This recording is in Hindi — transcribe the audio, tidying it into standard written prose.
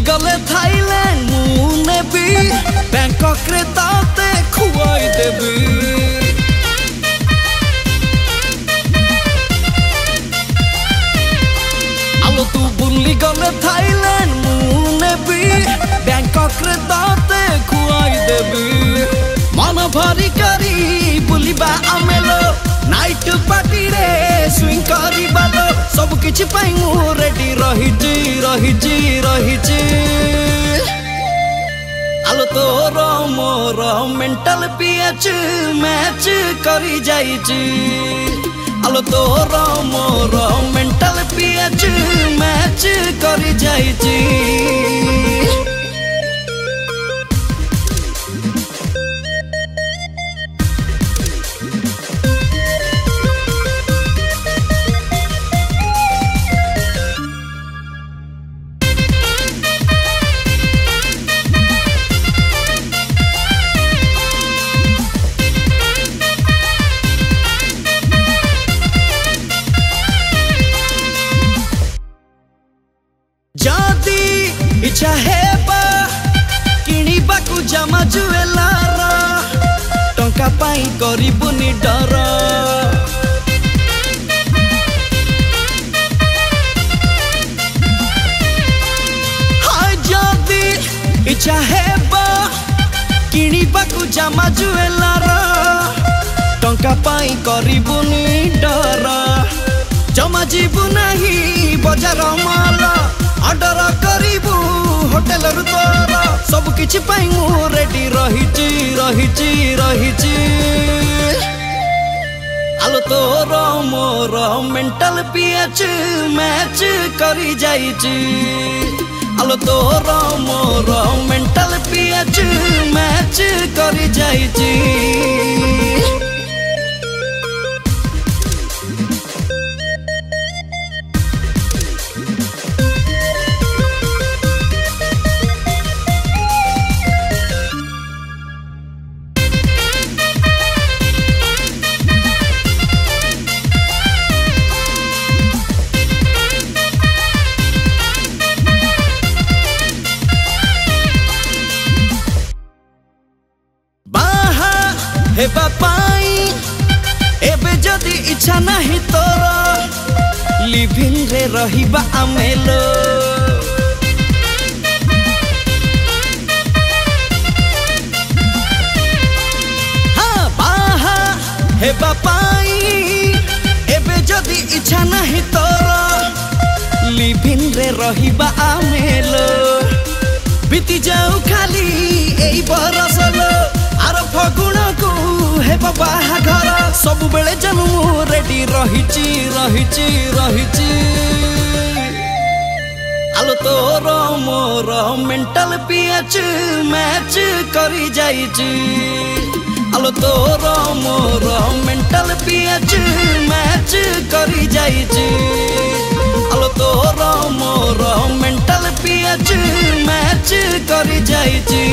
गले थाईलैंड मुने भी बैंकॉक रे ताते खुआई देबी आलो तू बुल्ली गले थाईलैंड मुने भी बैंकॉक रे ताते खुआई देबी मन भरी करी बुलिबा आमेलो नाइट पार्टी रे स्विंग करी बालो सब किछि पाई मु रेडी रहिची आलो तोर मोर मेंटल पीएच मैच करी जाइची आलो तोर मोर मेंटल पीएच मैच करी जाइची जादी इच्छा हेबा किनिबा को जमा जुएलार टंका पाई करिबुनी डर हाय जादी इच्छा हेबा किनिबा को जमा जुएलार टंका पाई करिबुनी डर जमा जीबु नहीं बजार माला ऑर्डर करिबू होटल रु तोर सब किछि पाई मु रेडी रहिची आलो तोर मोर मेंटल पीएच मैच करी जाइची आलो तोर मोर मेंटल पीएच मैच करी जाइची हे बापाई एबे जदी इच्छा नहीं तोर लिविंग रे रहिबा आमेलो हाँ बाहा हे बापाई एबे जदी इच्छा नहीं तोर लिविंग रे रहिबा आमेलो बीती जाऊ खाली एई बरसलो आर फगुण को हे बाबा घर सब बेले जन्म रेडी रहिची आलो तोर मोर मेंटल पीएच मैच करी जाइची आलो तोर मोर मेंटल पीएच मैच करी जाइची आलो तोर मोर मेंटल पीएच मैच करी जाइची